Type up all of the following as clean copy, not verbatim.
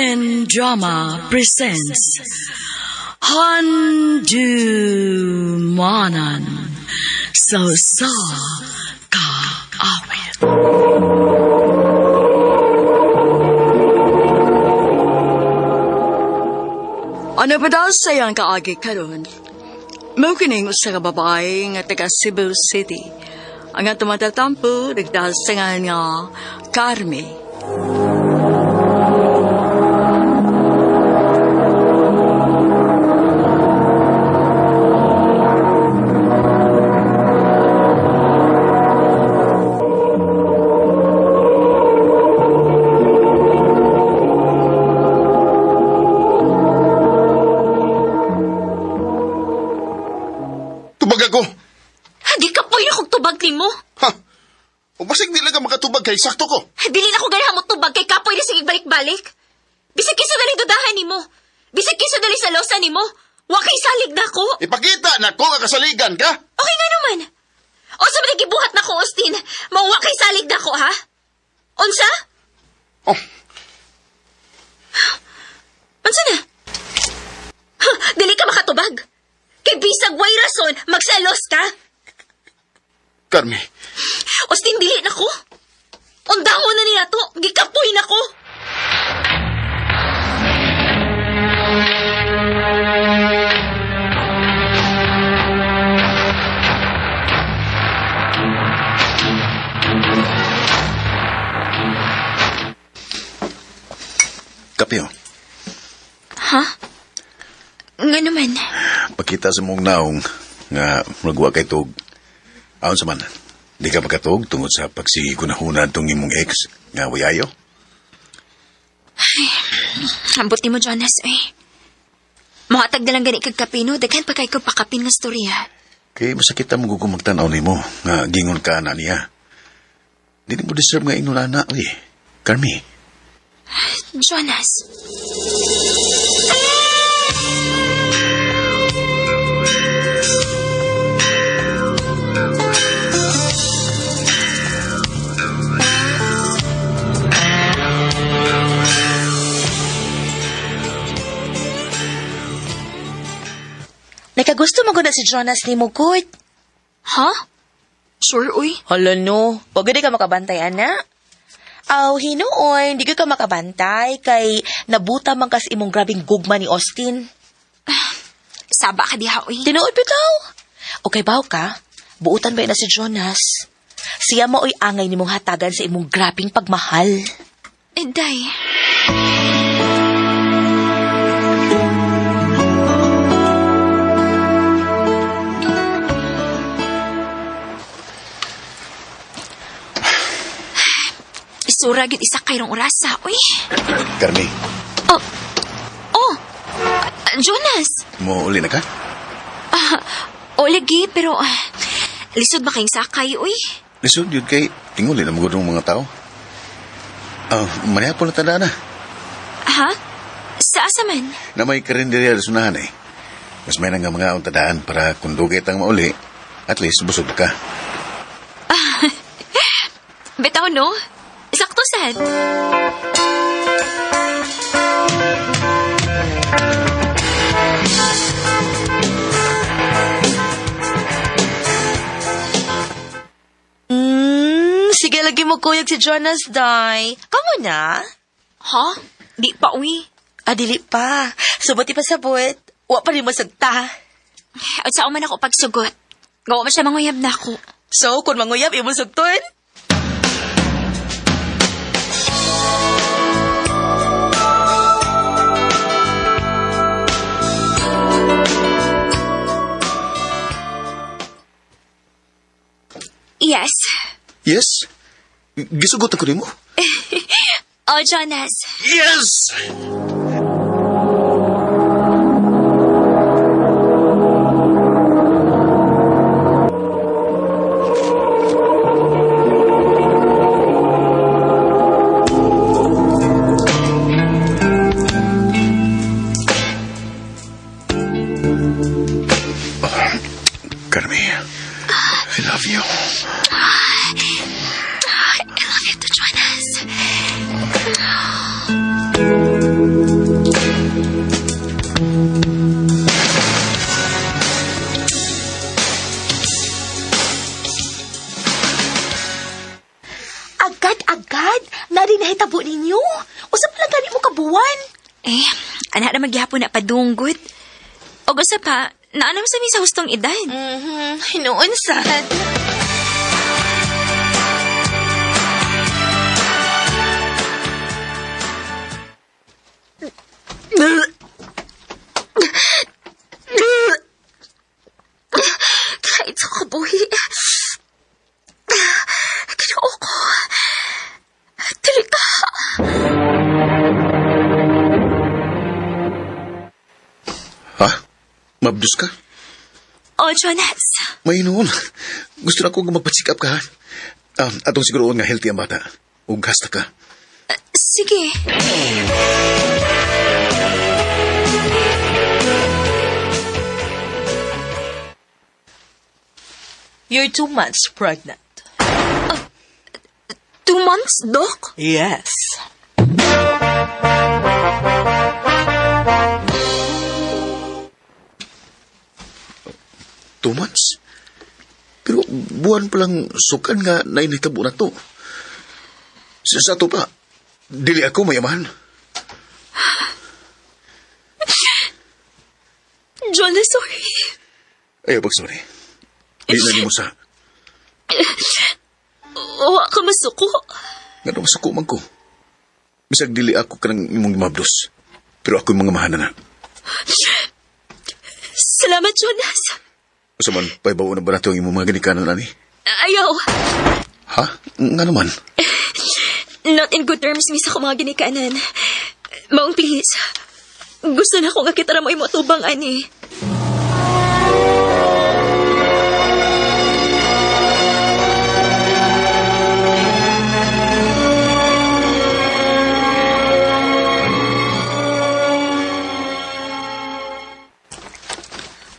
and Drama presents Handumanan Sa Kaawit. Ano ba daw sayang kaagi karon? Maukining sa babae nga taga Cebu City. Ang nga tumatatampo, nagdahal sa nga Carmi. Tubag ako. Di ka po yung akong tubag ni mo. Ha? O basig di lang ka makatubag kay sakto ko. Dili na ko ganahan mo tubag kay kapoy na sige balik-balik. Bisag kinsa dali dudahan ni mo. Bisag kinsa dali sa losa ni mo. Wa kay salig na ko. Ipakita na ko nga kasaligan ka. Okay nga naman. O sa mga gibuhat na ko, Austin. Mauwa kay salig na ko, ha? Unsa? Oh, Unsa na? Dili ka makatubag. Kay bisag way rason, magsalos ka. Carmi. Austin, dili na ko. Undangon na niya to. Gikapoy na ko. Kapyo, Ha? Nga naman. pakita sa mong naong nga magwa kay tug. Aon sa man, di ka makatug tungod sa pagsigi ko na hunan tong imong ex nga wayayo. Ambot ni mo, Jonas, eh. Mahatag na lang gani kag kapino, daghan pa kay ko pakapin nga storya. Kay masakit ang magugumagtanaw ni mo nga gingon ka na niya. Di mo deserve nga inulana, Carmi. Jonas. Nakagusto mo na si Jonas ni mo, good. Ha? Sure, uy. Hala no, pag di ka makabantay, ana. Aw, hinuon, di ka makabantay kay nabuta man kas imong grabing gugma ni Austin. Saba ka diha, uy. Tinuod bitaw. Okay, baw ka? Buutan ba na si Jonas? Siya maoy angay nimong hatagan sa imong grabing pagmahal. Day. Suragit isa kayrong orasa, uy. Carmi, Oh, Jonas. mo uli na ka? O lagi, pero lisod ba kayong sakay, uy? Lisod yun kay tinguli na magudong mga tao. Maniya po na tanda na. Ha? Sa asa man? Na may karinderya na sunahan Mas may nang mga untadaan para kung dugay ang mauli, at least busog ka. Betaw, no? Sakto sad. Sige lagi mo kuyog si Jonas, day. Kamu na? Ha? Di pa, uy. Dili pa. Subuti pa sabot. Wa pa rin mo sagta. At saan man ako pagsugot. Gawa man siya manguyab na ako. So, kung manguyab, imo sugton? Yes. Yes? Gisugot ako rin mo? Oh, Jonas. Yes! Carmi, I love you. I love you too, Jonas. Usa pa lang gani mo kabuwan. Eh, anak na maghihapon na padunggod. O gusto pa, naanam sa sa hustong edad. Hinuon sad. Kahit sa kabuhi. Ginoo ko. Dili ka. Ha? Mabdus ka? O, Jonas. May noon. Gusto na ko magpa-check up ka, ha? Atong siguro nga healthy ang bata. Ug hasta ka. Sige. You're 2 months pregnant. 2 months, Doc? Yes. Two months? Pero buwan pa lang sukan nga nainitabo na to. Sa to pa, dili ako mayaman. Jonas, sorry. Ayaw pag sorry. Di na ni mo sa... Wa ka masuko. Nga naman sa kumang ko. Bisag dili ako kanang imong mabdos. Pero ako yung mga mahana na. Salamat, Jonas. Usaman, paibaw na ba nato ang imong mga ganikanan, ani? Ayaw. Ha? Nga naman. Not in good terms, misa ko mga ginikanan. Maong, please. Gusto na akong akitara mo imo tubang, ani.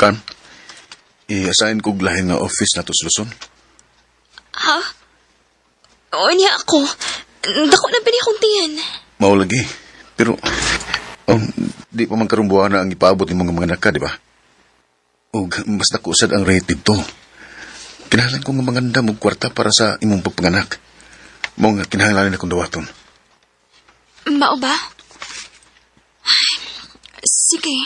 Kan, i-assign ko lahin na office na to sa Luzon. Ha? O niya ako. Dako na pini akong tiyan. Mao lagi. Pero, di pa man karumbuhan na ang ipaabot ng mga naka, di ba? O, mas nakusad ang rate dito. Kinahanglan ko nga maganda mong kwarta para sa imong pagpanganak. Mao nga kinahanglan akong dawaton. Mao ba? Ay, sige.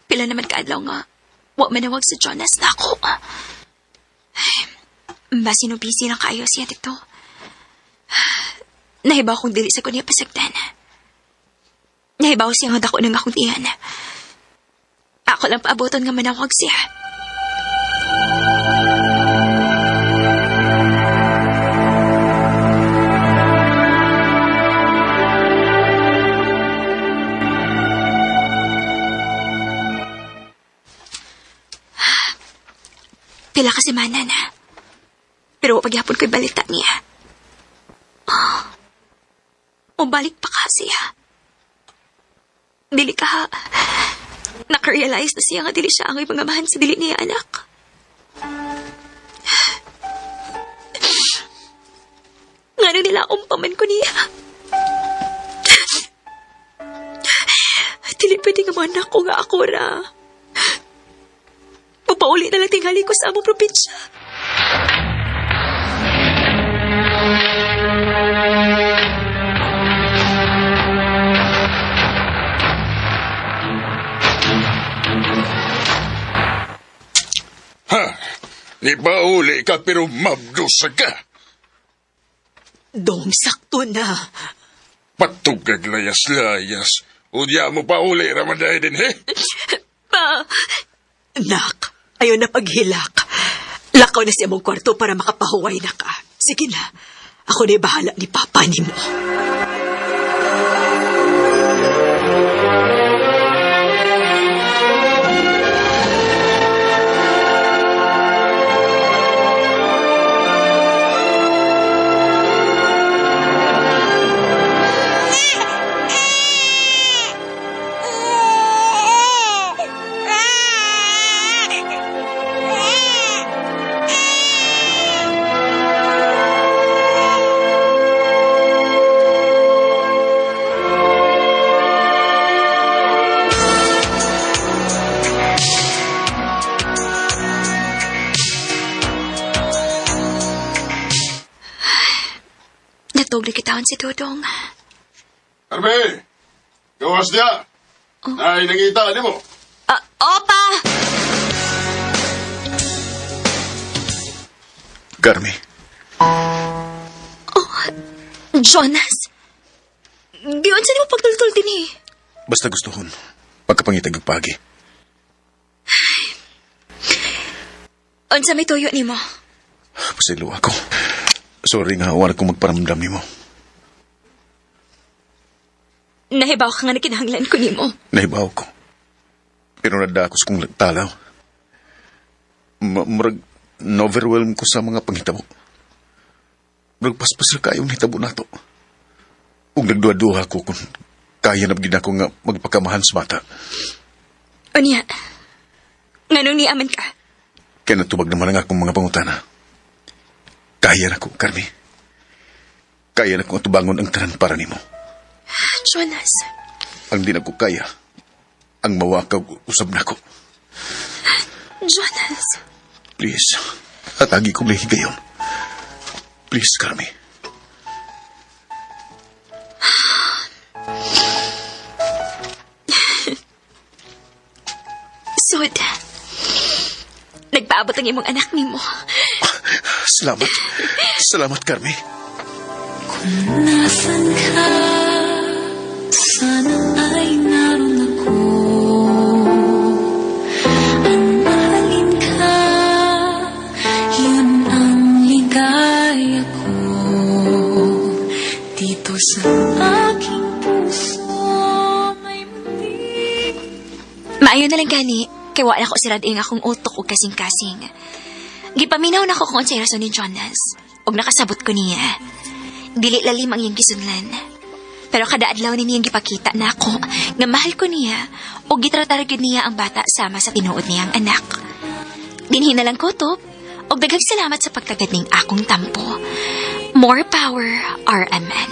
Pila naman kaadlaw nga, wa manawag sa Jonas na ako. Basi no busy lang kayo siya dito. Nahibaw kong dili sa kunya pasagdan. Nahibaw siya nga dako ng akong tiyan. Ako lang paaboton nga manawag siya. Pila ka semana na. Pero pagyapon ko'y balita niya. O balik pa ka siya. Dili ka ha. Nakarealize na siya nga dili siya ang ipangamahan sa dili niya anak. Nga na nila umpaman ko niya. Dili pwede nga mga anak ko nga ako ra. Papauli na lang tingali ko sa among probinsya. Ha? Di ba uli ka pero mabdosa ka? Dong, sakto na. Patugag layas-layas. Udya mo pa uli ramaday din, he? Pa, Nak, ayaw na paghilak. Lakaw na siya mong kwarto para makapahuway na ka. Sige na, ako na bahala ni Papa ni mo. daon si Dodong. Carmen! Gawas niya! Ay, nangita ni mo. Opa! Carmi, Jonas! Giyon sa mo pagtultul din eh. basta gusto hon. Pagkapangitag pagi. Unsa may tuyo ni mo? Pasilo ako. Sorry nga, wala kong magparamdam ni mo. Nahibaw ka nga na kinahanglan ko ni mo. Nahibaw ko. Pero nada ako sa kong talaw. Murag, na-overwhelm ko sa mga panghitabo. Murag paspas na kayong hitabo na to. Kung nagduha-duha ko kung kaya na begin ako nga magpakamahan sa mata. Unya, nganong niaman ka? Kaya natubag naman ang akong mga pangutana. Kaya na ko, Carmi. Kaya na ko atubangon ang tanan para nimo. Jonas, Ang di na ko kaya, ang mawakaw usab na ko. Jonas. Please, atagi ko may higayon. Please, Carmi. Sod, nagpaabot ang imong anak ni mo. Salamat. Salamat, Carmi. Nasaan ka? Sana ay naroon ako. Ang mahalin ka, yun ang ligaya ko. Dito sa aking puso, may muling Maayo na lang gani, kay wala ko sirading akong utok o kasing-kasing. Gipaminaw na ko kung unsay rason ni Jonas, og nakasabot ko niya. Dili lalim ang iyang gisunlan. Pero kada adlaw ni niyang gipakita na ako nga mahal ko niya o gitratar gyud niya ang bata sama sa tinuod niyang anak. Dinhi na lang kutob og daghang salamat sa pagtagad ning akong tampo. More power, RMN.